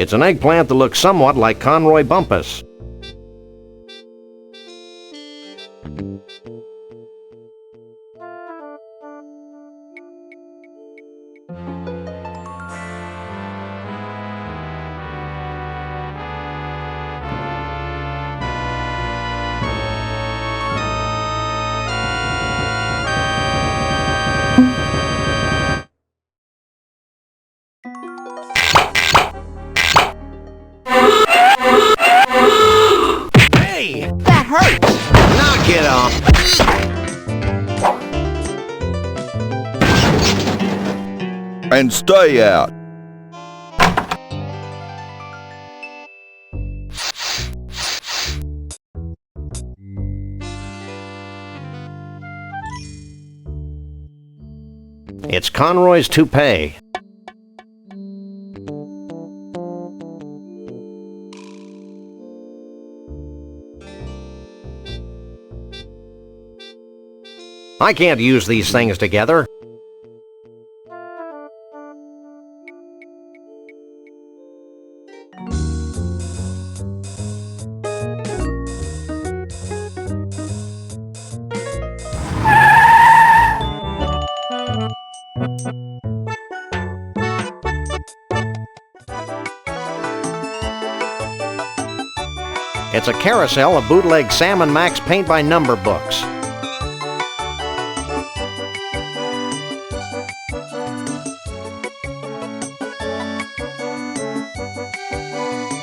It's an eggplant that looks somewhat like Conroy Bumpus. Hey! That hurts! Knock it off! And stay out. It's Conroy's toupee. I can't use these things together. It's a carousel of bootleg Sam and Max paint-by-number books.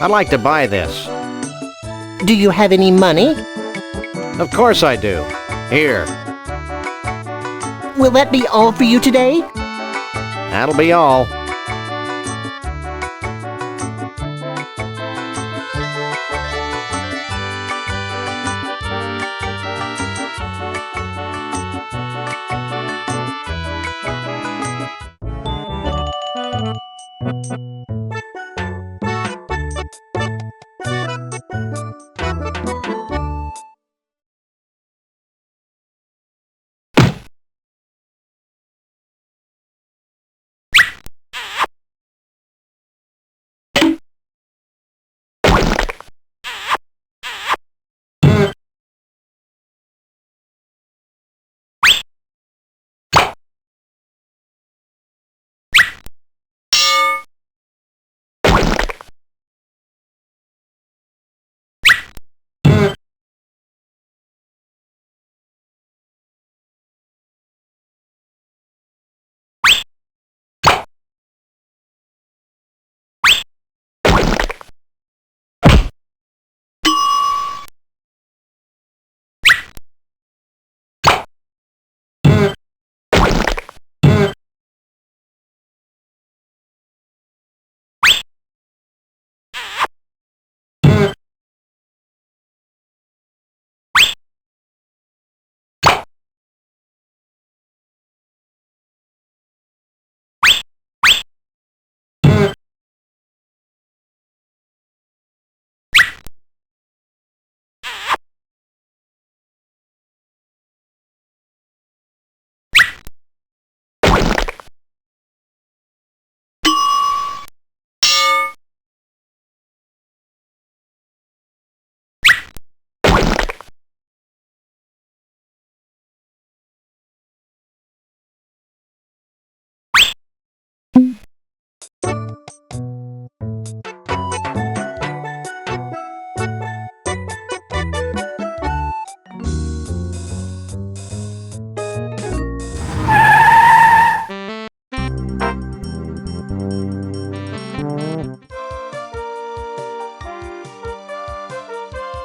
I'd like to buy this. Do you have any money? Of course I do. Here. Will that be all for you today? That'll be all.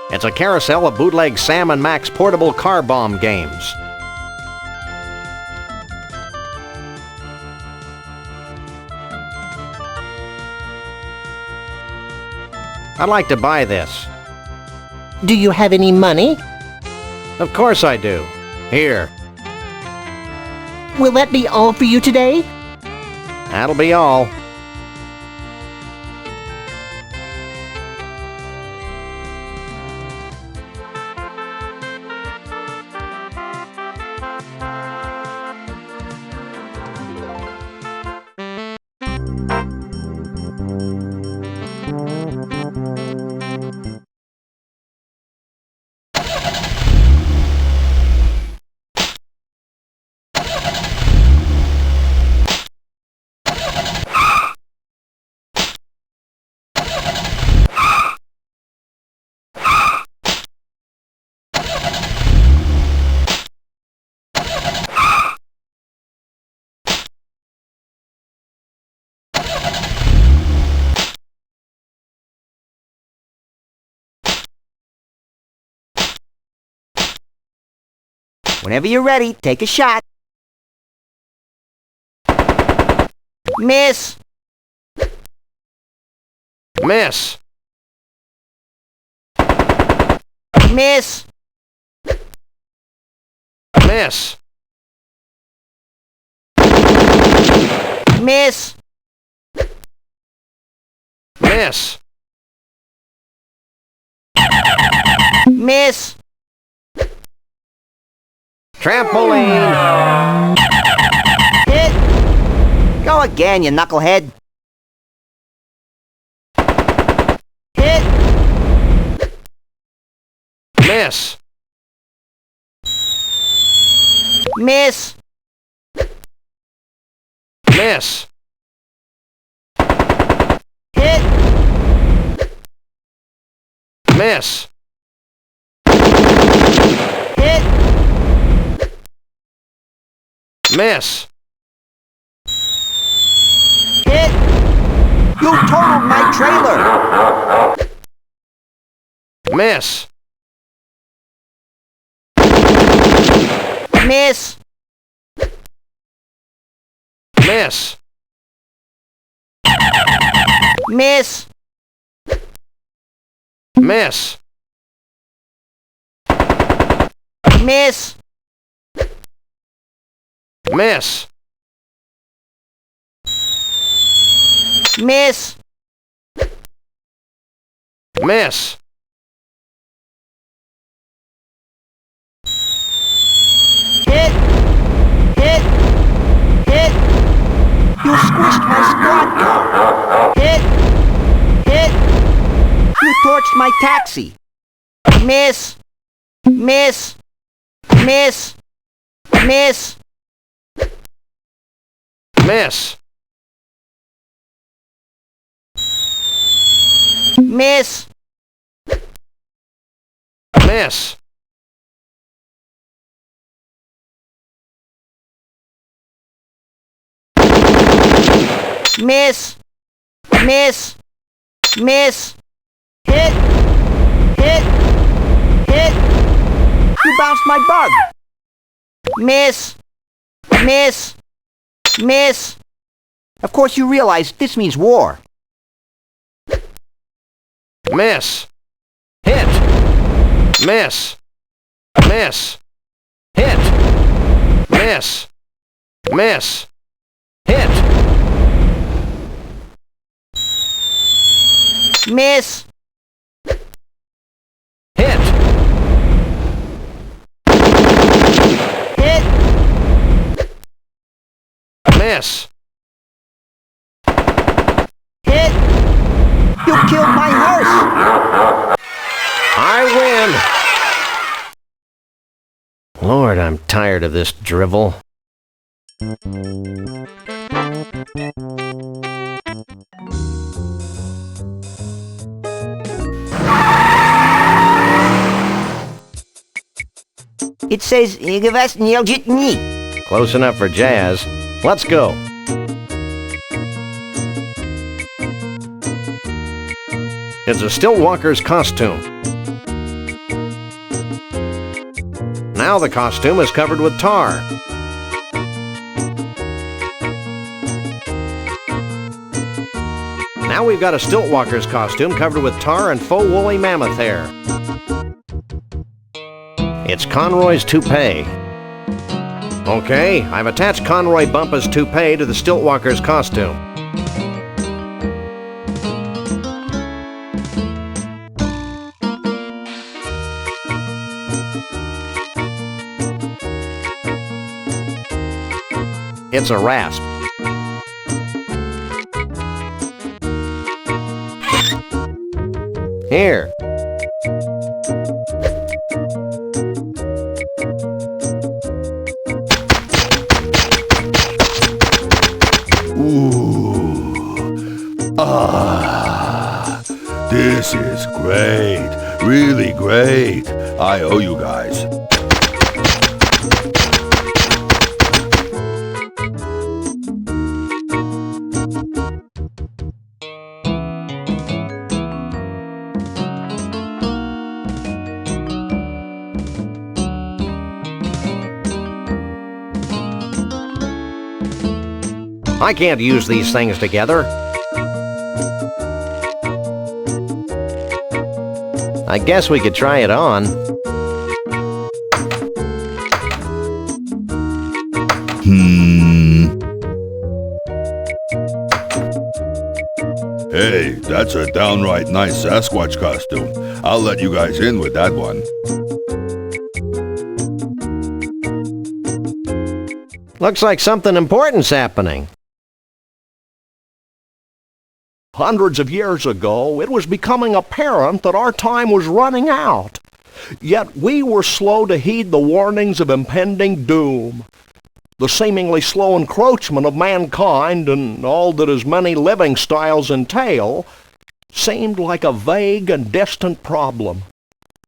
It's a carousel of bootleg Sam and Max portable car bomb games. I'd like to buy this. Do you have any money? Of course I do. Here. Will that be all for you today? That'll be all. Whenever you're ready, take a shot. Miss! Miss! Miss! Miss! Miss! Miss! Miss! Trampoline! Hit! Go again, you knucklehead. Hit! Miss! Miss! Miss! Hit! Miss! Hit! Miss! Hit! You totaled my trailer! Miss! Miss! Miss! Miss! Miss! Miss! Miss! Miss! Miss! Hit! Hit! Hit! You squished my squad car! Hit! Hit! You torched my taxi! Miss! Miss! Miss! Miss! Miss! Miss! Miss! Miss! Miss! Miss! Hit! Hit! Hit! You bounced my bug! Miss! Miss! Miss! Of course you realize this means war. Miss! Hit! Miss! Miss! Hit! Miss! Miss! Hit! Miss! Hit! Hit! Miss! Hit! You killed my horse! I win! Lord, I'm tired of this drivel. It says, me. Close enough for jazz. Let's go. It's a still walker's costume. Now the costume is covered with tar. Now we've got a stilt walker's costume covered with tar and faux woolly mammoth hair. It's Conroy's toupee. Okay, I've attached Conroy Bumpa's toupee to the stilt walker's costume. It's a rasp. Here. This is great. Really great. I owe you guys. I can't use these things together. I guess we could try it on. Hey, that's a downright nice Sasquatch costume. I'll let you guys in with that one. Looks like something important's happening. Hundreds of years ago, it was becoming apparent that our time was running out. Yet we were slow to heed the warnings of impending doom. The seemingly slow encroachment of mankind and all that his many living styles entail seemed like a vague and distant problem.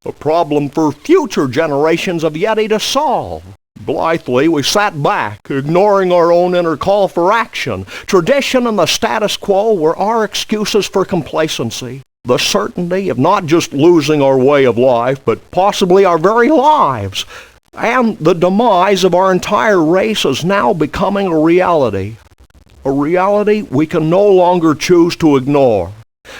A problem for future generations of Yeti to solve. Blithely, we sat back, ignoring our own inner call for action. Tradition and the status quo were our excuses for complacency. The certainty of not just losing our way of life, but possibly our very lives. And the demise of our entire race is now becoming a reality. A reality we can no longer choose to ignore.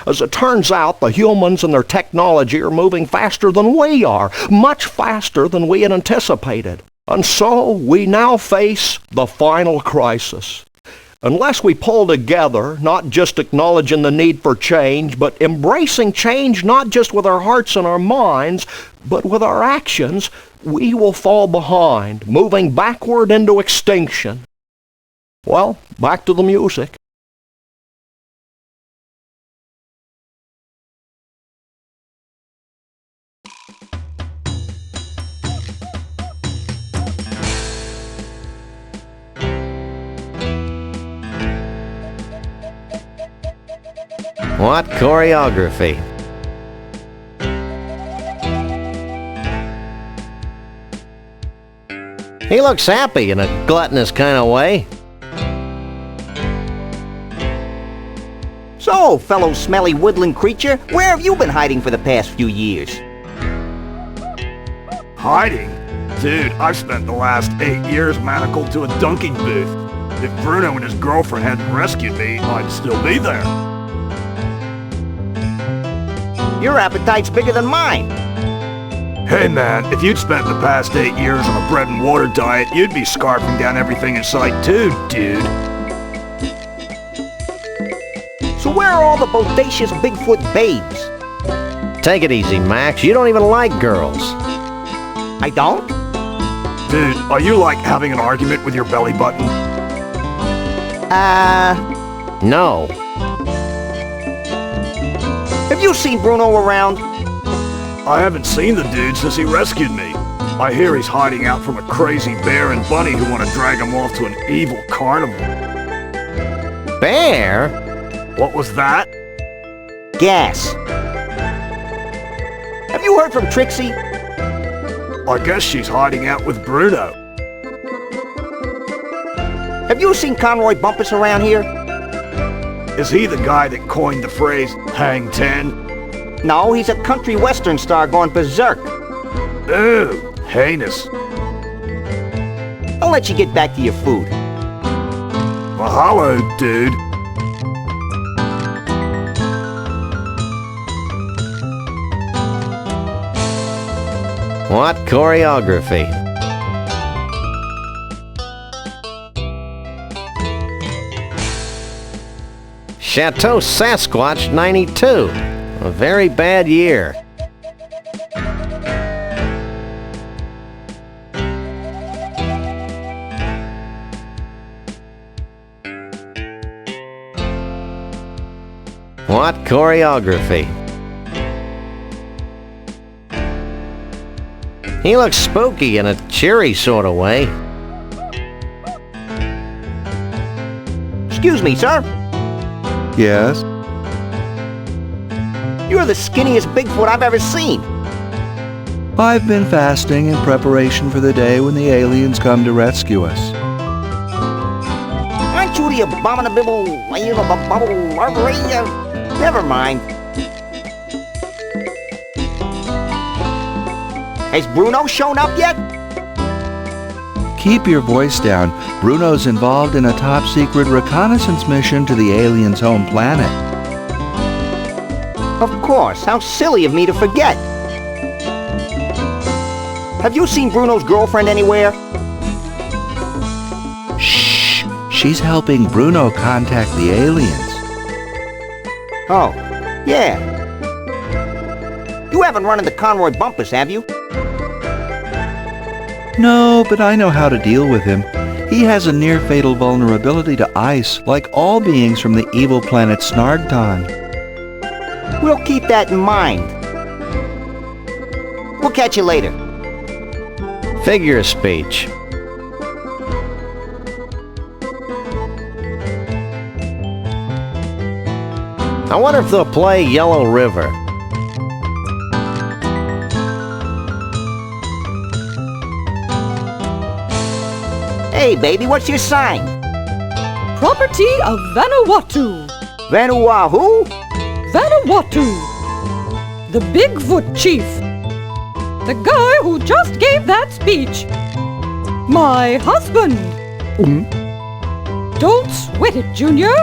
As it turns out, the humans and their technology are moving faster than we are, much faster than we had anticipated. And so we now face the final crisis. Unless we pull together, not just acknowledging the need for change, but embracing change not just with our hearts and our minds, but with our actions, we will fall behind, moving backward into extinction. Well, back to the music. What choreography! He looks happy in a gluttonous kind of way. So, fellow smelly woodland creature, where have you been hiding for the past few years? Hiding? Dude, I've spent the last 8 years manacled to a dunking booth. If Bruno and his girlfriend hadn't rescued me, I'd still be there. Your appetite's bigger than mine. Hey man, if you'd spent the past 8 years on a bread and water diet, you'd be scarfing down everything in sight too, dude. So where are all the bodacious Bigfoot babes? Take it easy, Max. You don't even like girls. I don't? Dude, are you like having an argument with your belly button? No. Have you seen Bruno around? I haven't seen the dude since he rescued me. I hear he's hiding out from a crazy bear and bunny who want to drag him off to an evil carnival. Bear? What was that? Gas. Have you heard from Trixie? I guess she's hiding out with Bruno. Have you seen Conroy Bumpus around here? Is he the guy that coined the phrase, hang 10? No, he's a country western star gone berserk. Ew, heinous. I'll let you get back to your food. Mahalo, dude. What choreography! Chateau Sasquatch 92. A very bad year. What choreography! He looks spooky in a cheery sort of way. Excuse me, sir. Yes? You're the skinniest Bigfoot I've ever seen. I've been fasting in preparation for the day when the aliens come to rescue us. Aren't you the abominable... Never mind. Has Bruno shown up yet? Keep your voice down. Bruno's involved in a top-secret reconnaissance mission to the aliens' home planet. Of course, how silly of me to forget. Have you seen Bruno's girlfriend anywhere? Shh! She's helping Bruno contact the aliens. Oh, yeah. You haven't run into Conroy Bumpus, have you? No, but I know how to deal with him. He has a near-fatal vulnerability to ice, like all beings from the evil planet Snargton. We'll keep that in mind. We'll catch you later. Figure of speech. I wonder if they'll play Yellow River. Hey, baby, what's your sign? Property of Vanuatu. Vanuatu? Vanuatu. The Bigfoot Chief. The guy who just gave that speech. My husband. Don't sweat it, Junior.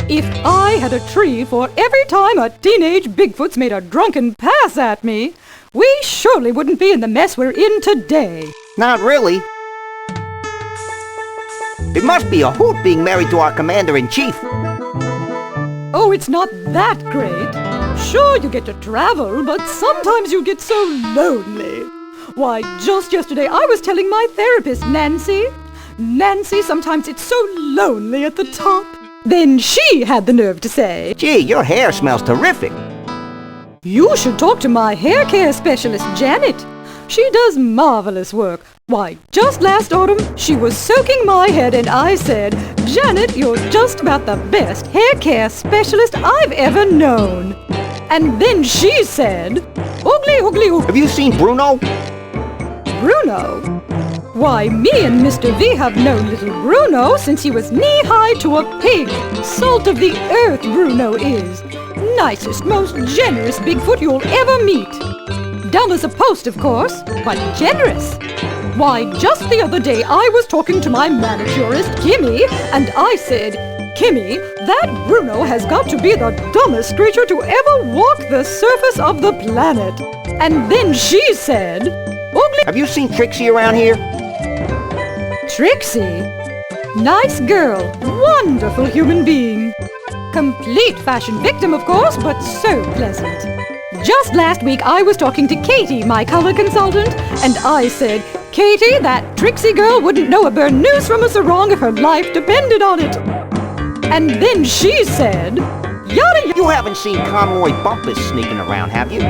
If I had a tree for every time a teenage Bigfoot's made a drunken pass at me, we surely wouldn't be in the mess we're in today. Not really. It must be a hoot being married to our commander-in-chief. Oh, it's not that great. Sure, you get to travel, but sometimes you get so lonely. Why, just yesterday I was telling my therapist, Nancy, sometimes it's so lonely at the top. Then she had the nerve to say, Gee, your hair smells terrific. you should talk to my hair care specialist, Janet. She does marvelous work. Why, just last autumn, she was soaking my head and I said, Janet, you're just about the best hair care specialist I've ever known. And then she said, oogly, oogly, oogly. Have you seen Bruno? Bruno? Why, me and Mr. V have known little Bruno since he was knee-high to a pig. Salt of the earth, Bruno is. Nicest, most generous Bigfoot you'll ever meet. Dumb as a post, of course, but generous. Why, just the other day I was talking to my manicurist, Kimmy, and I said, Kimmy, that Bruno has got to be the dumbest creature to ever walk the surface of the planet. And then she said, oogly. Have you seen Trixie around here? Trixie? Nice girl, wonderful human being. Complete fashion victim, of course, but so pleasant. Just last week I was talking to Katie, my color consultant, and I said, Katie, that Trixie girl wouldn't know a burnoose from a sarong if her life depended on it. And then she said, yada yada. You haven't seen Conroy Bumpus sneaking around, have you?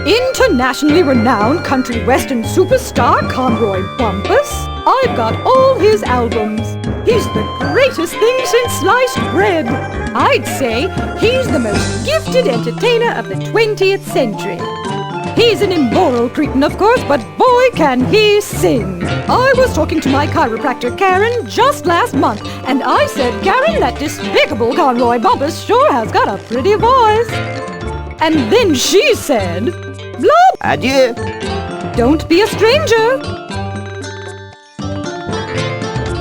Internationally renowned country western superstar Conroy Bumpus. I've got all his albums. He's the greatest thing since sliced bread. I'd say he's the most gifted entertainer of the 20th century. He's an immoral cretin, of course, but boy can he sing. I was talking to my chiropractor, Karen, just last month, and I said, Karen, that despicable Conroy Bumpus sure has got a pretty voice. And then she said, Blob! Adieu. Don't be a stranger.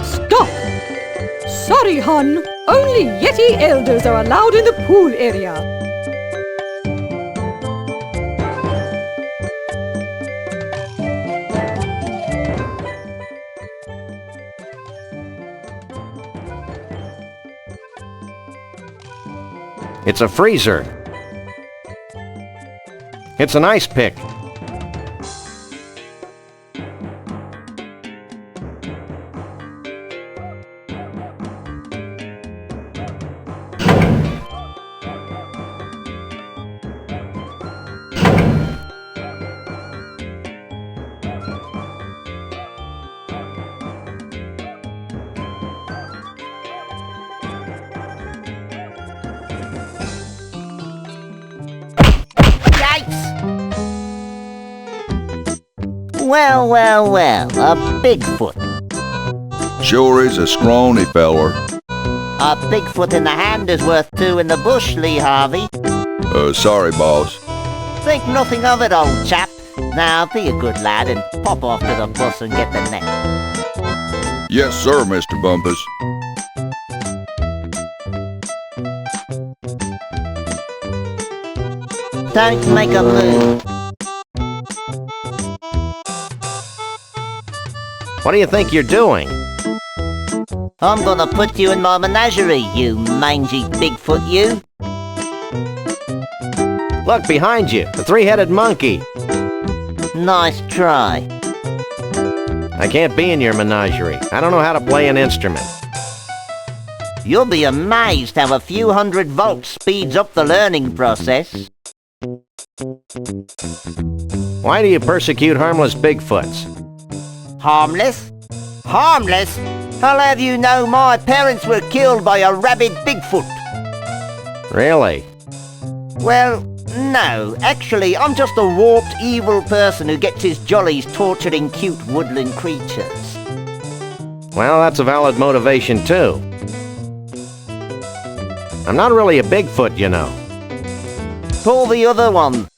Stop. Sorry, hon. Only Yeti elders are allowed in the pool area. It's a freezer. It's an ice pick. Well, a Bigfoot. Sure is a scrawny feller. A Bigfoot in the hand is worth two in the bush, Lee Harvey. Sorry, boss. Think nothing of it, old chap. Now be a good lad and pop off to the bus and get the net. Yes, sir, Mr. Bumpus. Don't make a move. What do you think you're doing? I'm gonna put you in my menagerie, you mangy Bigfoot, you. Look, behind you, the three-headed monkey. Nice try. I can't be in your menagerie. I don't know how to play an instrument. You'll be amazed how a few hundred volts speeds up the learning process. Why do you persecute harmless Bigfoots? Harmless? Harmless? I'll have you know my parents were killed by a rabid Bigfoot. Really? Well, no. Actually, I'm just a warped, evil person who gets his jollies torturing cute woodland creatures. Well, that's a valid motivation, too. I'm not really a Bigfoot, you know. Pull the other one.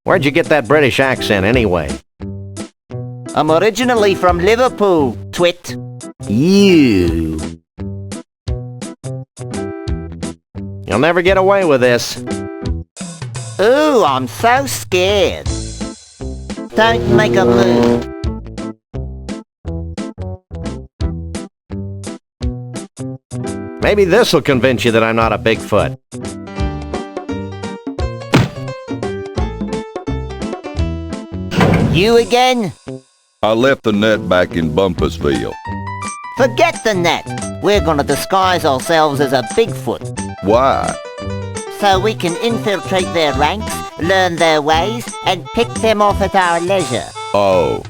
Where'd you get that British accent, anyway? I'm originally from Liverpool, twit. You. You'll never get away with this. Ooh, I'm so scared. Don't make a move. Maybe this'll convince you that I'm not a Bigfoot. You again? I left the net back in Bumpusville. Forget the net. We're gonna disguise ourselves as a Bigfoot. Why? So we can infiltrate their ranks, learn their ways, and pick them off at our leisure. Oh,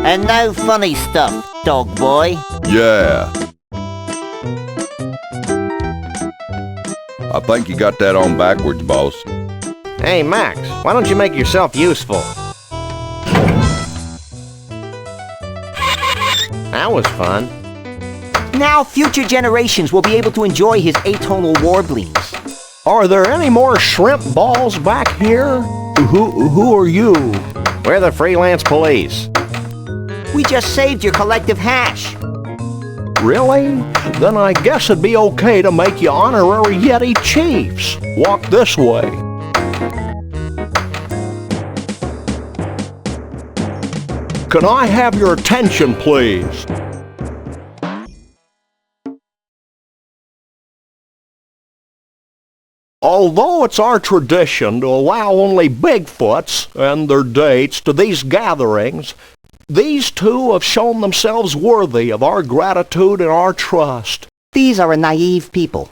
And no funny stuff, dog boy. yeah. I think you got that on backwards, boss. Hey, Max, why don't you make yourself useful? That was fun. Now future generations will be able to enjoy his atonal warblings. Are there any more shrimp balls back here? Who are you? We're the freelance police. We just saved your collective hash. Really? Then I guess it'd be okay to make you honorary Yeti chiefs. Walk this way. Can I have your attention, please? Although it's our tradition to allow only Bigfoots and their dates to these gatherings, these two have shown themselves worthy of our gratitude and our trust. These are a naive people.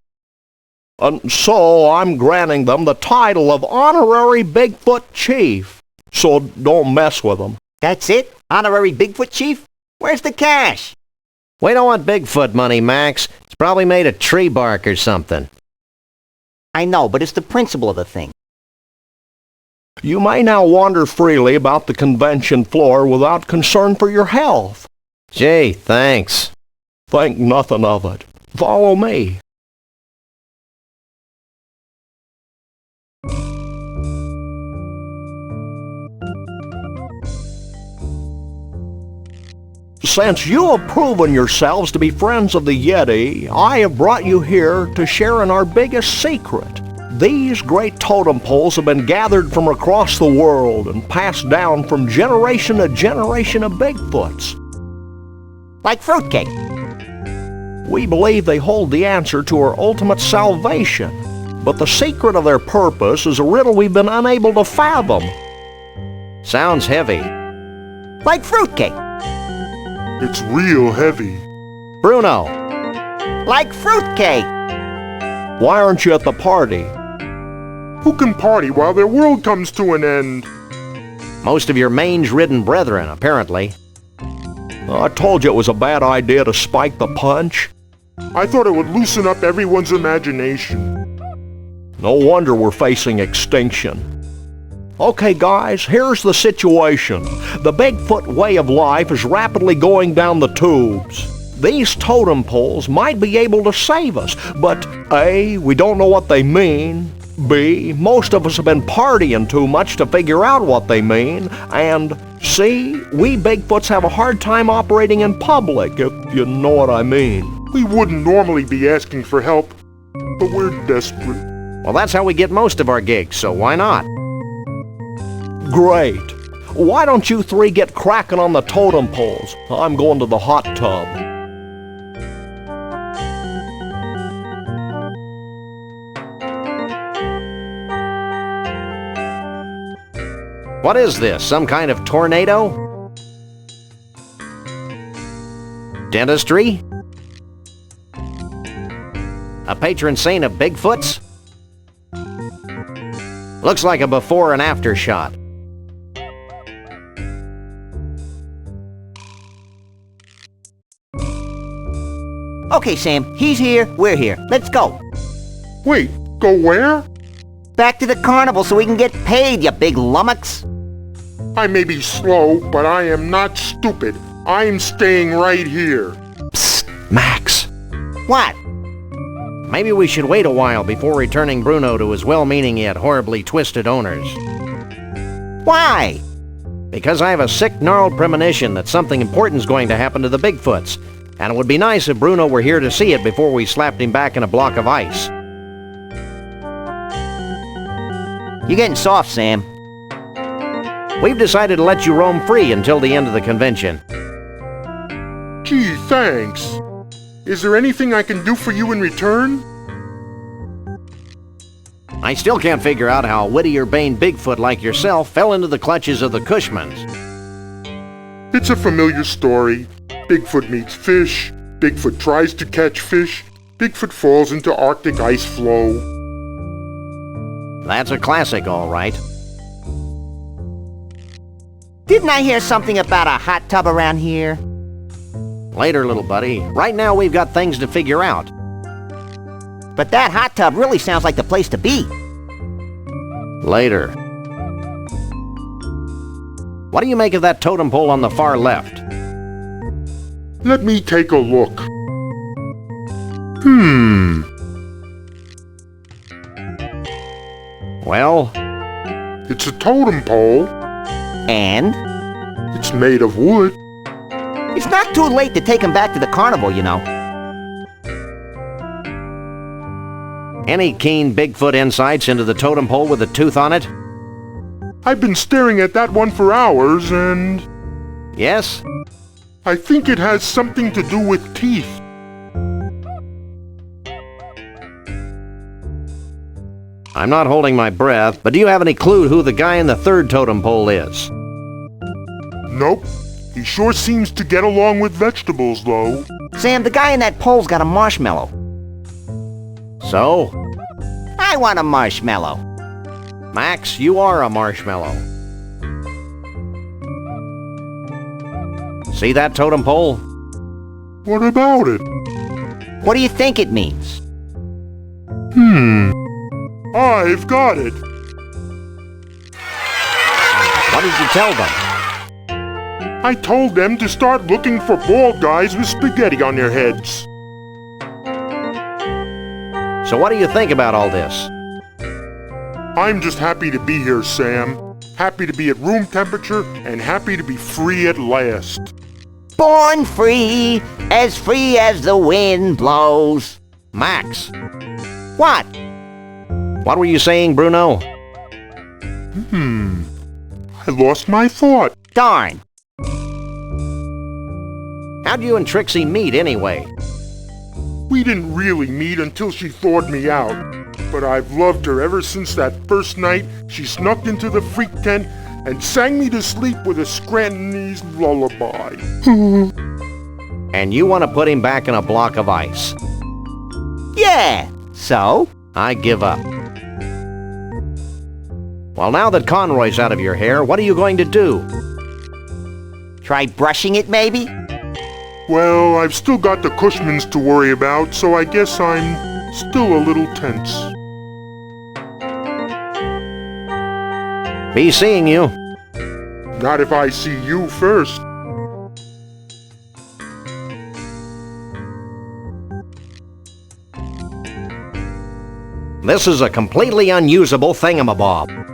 And so I'm granting them the title of Honorary Bigfoot Chief. So don't mess with them. That's it? Honorary Bigfoot chief? Where's the cash? We don't want Bigfoot money, Max. It's probably made of tree bark or something. I know, but it's the principle of the thing. You may now wander freely about the convention floor without concern for your health. Gee, thanks. Think nothing of it. Follow me. Since you have proven yourselves to be friends of the Yeti, I have brought you here to share in our biggest secret. These great totem poles have been gathered from across the world and passed down from generation to generation of Bigfoots. Like fruitcake. We believe they hold the answer to our ultimate salvation, but the secret of their purpose is a riddle we've been unable to fathom. Sounds heavy. Like fruitcake. It's real heavy. Bruno, Like fruitcake. Why aren't you at the party? Who can party while their world comes to an end? most of your mange-ridden brethren, apparently. I told you it was a bad idea to spike the punch. I thought it would loosen up everyone's imagination. No wonder we're facing extinction. Okay, guys, here's the situation. The Bigfoot way of life is rapidly going down the tubes. These totem poles might be able to save us, but A, we don't know what they mean, B, most of us have been partying too much to figure out what they mean. And C, we Bigfoots have a hard time operating in public, if you know what I mean. We wouldn't normally be asking for help, but we're desperate. Well, that's how we get most of our gigs, so why not? Great. Why don't you three get cracking on the totem poles? I'm going to the hot tub. What is this, some kind of tornado? Dentistry? A patron saint of Bigfoots? Looks like a before and after shot. Okay, Sam, he's here, we're here. Let's go. Wait, go where? Back to the carnival so we can get paid, you big lummox. I may be slow, but I am not stupid. I'm staying right here. Psst, Max. What? Maybe we should wait a while before returning Bruno to his well-meaning yet horribly twisted owners. Why? Because I have a sick, gnarled premonition that something important's going to happen to the Bigfoots, and it would be nice if Bruno were here to see it before we slapped him back in a block of ice. You're getting soft, Sam. We've decided to let you roam free until the end of the convention. Gee, thanks. Is there anything I can do for you in return? I still can't figure out how a witty-urbane Bigfoot like yourself fell into the clutches of the Cushmans. It's a familiar story. Bigfoot meets fish. Bigfoot tries to catch fish. Bigfoot falls into Arctic ice flow. That's a classic, all right. Didn't I hear something about a hot tub around here? Later, little buddy. Right now, we've got things to figure out. But that hot tub really sounds like the place to be. Later. What do you make of that totem pole on the far left? Let me take a look. Well, It's a totem pole. And? It's made of wood. It's not too late to take him back to the carnival, you know. any keen Bigfoot insights into the totem pole with a tooth on it? I've been staring at that one for hours, and Yes? I think it has something to do with teeth. I'm not holding my breath, but do you have any clue who the guy in the third totem pole is? Nope. He sure seems to get along with vegetables, though. Sam, the guy in that pole's got a marshmallow. So? I want a marshmallow. Max, you are a marshmallow. See that totem pole? What about it? What do you think it means? I've got it. What did you tell them? I told them to start looking for bald guys with spaghetti on their heads. So what do you think about all this? I'm just happy to be here, Sam. Happy to be at room temperature and happy to be free at last. Born free as the wind blows. Max, What? what were you saying, Bruno? I lost my thought. Darn. How'd you and Trixie meet anyway? We didn't really meet until she thawed me out. But I've loved her ever since that first night she snuck into the freak tent and sang me to sleep with a Scrantonese lullaby. And you want to put him back in a block of ice? Yeah. So? I give up. Well, now that Conroy's out of your hair, what are you going to do? Try brushing it, maybe? Well, I've still got the Cushmans to worry about, so I guess I'm still a little tense. Be seeing you. Not if I see you first. This is a completely unusable thingamabob.